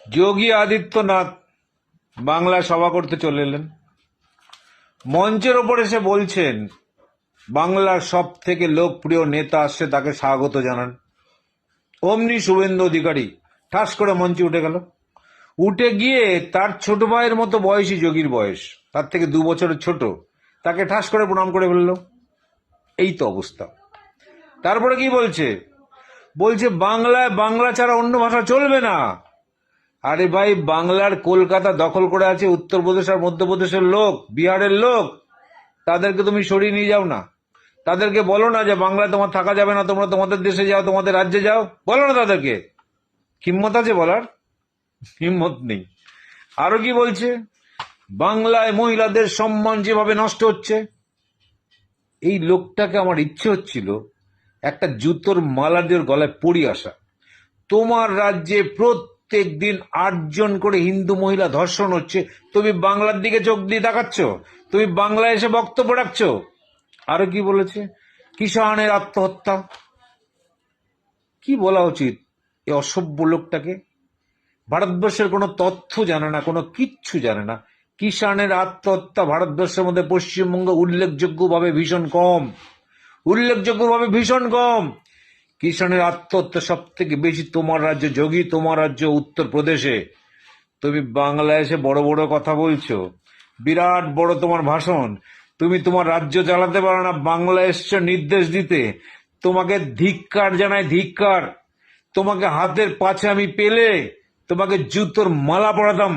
যোগী আদিত্যনাথ বাংলায় সভা করতে চলে এলেন। মঞ্চের ওপর এসে বলছেন বাংলার সব থেকে লোকপ্রিয় নেতা আসছে, তাকে স্বাগত জানান। অমনি শুভেন্দু অধিকারী ঠাস করে মঞ্চে উঠে গেল। উঠে গিয়ে তার ছোট ভাইয়ের মতো বয়সী যোগীর বয়স, তার থেকে 2 বছরের ছোট, তাকে ঠাস করে প্রণাম করে ফেলল। এই তো অবস্থা। তারপরে কি বলছে? বলছে বাংলায় বাংলা ছাড়া অন্য ভাষা চলবে না। আরে ভাই, বাংলার কলকাতা দখল করে আছে উত্তরপ্রদেশ আর মধ্যপ্রদেশের লোক, বিহারের লোক। তাদেরকে তুমি সরিয়ে নিয়ে যাও না। তাদেরকে বলো না যে বাংলায় তোমার থাকা যাবে না, তোমরা তোমাদের দেশে যাও, তোমাদের রাজ্যে যাও। বলো না তাদেরকে। হিম্মত আছে বলার? হিম্মত নেই। আরো কি বলছে? বাংলায় মহিলাদের সম্মান যেভাবে নষ্ট হচ্ছে। এই লোকটাকে আমার ইচ্ছে হচ্ছিল একটা জুতোর মালা দিয়ে গলায় পরিয়ে আসা। তোমার রাজ্যে প্রত্যেক দিন 8 জন করে হিন্দু মহিলা ধর্ষণ হচ্ছে, তুমি বাংলার দিকে চোখ দিয়ে তাকাচ্ছ, তুমি বাংলায় এসে বক্তব্য রাখছো। আরো কি বলেছে? কিষাণের আত্মহত্যা। কি বলা উচিত এই অসভ্য লোকটাকে? ভারতবর্ষের কোনো তথ্য জানে না, কোনো কিচ্ছু জানে না। কিষাণের আত্মহত্যা ভারতবর্ষের মধ্যে পশ্চিমবঙ্গ উল্লেখযোগ্যভাবে ভীষণ কম, উল্লেখযোগ্যভাবে ভীষণ কম। কিষাণের আত্মহত্যা সব থেকে বেশি তোমার রাজ্য যোগী, তোমার রাজ্য উত্তরপ্রদেশে। তুমি বাংলায় এসে বড় বড় কথা বলছো, বিরাট বড় তোমার ভাষণ। তুমি তোমার রাজ্য চালাতে পারো না, বাংলা এসছো নির্দেশ দিতে। তোমাকে ধিক্কার জানাই, ধিক্কার। তোমাকে হাতের পাছে আমি পেলে তোমাকে জুতোর মালা পরাতাম।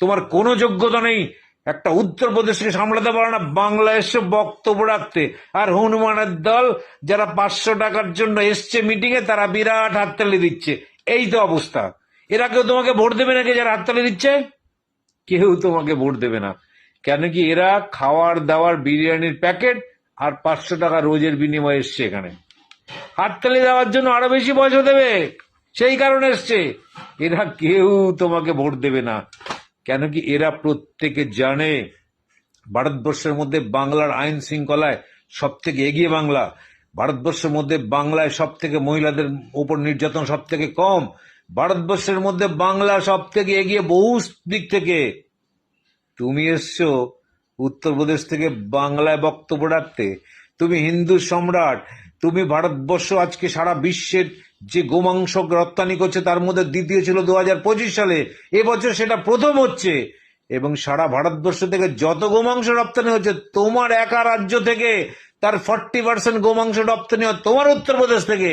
তোমার কোনো যোগ্যতা নেই, একটা উত্তরপ্রদেশকে সামলাতে পারো না, বাংলা এসে বক্তব্য রাখতে। আর হনুমানের দল যারা 500 টাকার জন্য এসছে মিটিং এ, তারা বিরাট হাততালি দিচ্ছে। এই তো অবস্থা। এরা কেউ তোমাকে ভোট দেবে নাকি? যারা হাততালি দিচ্ছে, কেউ তোমাকে ভোট দেবে না। কেন কি? এরা খাওয়ার দাওয়ার বিরিয়ানির প্যাকেট আর 500 টাকা রোজের বিনিময়ে এসছে এখানে। হাততালি দেওয়ার জন্য আরো বেশি পয়সা দেবে, সেই কারণে এসছে। এরা কেউ তোমাকে ভোট দেবে না। কেন কি? এরা প্রত্যেকে জানে ভারতবর্ষের মধ্যে বাংলার আইন শৃঙ্খলায় সব থেকে এগিয়ে বাংলা। ভারতবর্ষের মধ্যে বাংলায় সব থেকে মহিলাদের উপর নির্যাতন সব থেকে কম। ভারতবর্ষের মধ্যে বাংলা সব থেকে এগিয়ে বহু দিক থেকে। তুমি এসছো উত্তরপ্রদেশ থেকে বাংলায় বক্তব্য রাখতে। তুমি হিন্দু সম্রাট। তুমি ভারতবর্ষ আজকে সারা বিশ্বের যে গোমাংস রপ্তানি করছে তার মধ্যে দ্বিতীয় ছিল 2025 সালে। এবছর সেটা প্রথম হচ্ছে। এবং সারা ভারতবর্ষ থেকে যত গোমাংস রপ্তানি হচ্ছে, তোমার একা রাজ্য থেকে তার 40% গোমাংস রপ্তানি হয় তোমার উত্তরপ্রদেশ থেকে।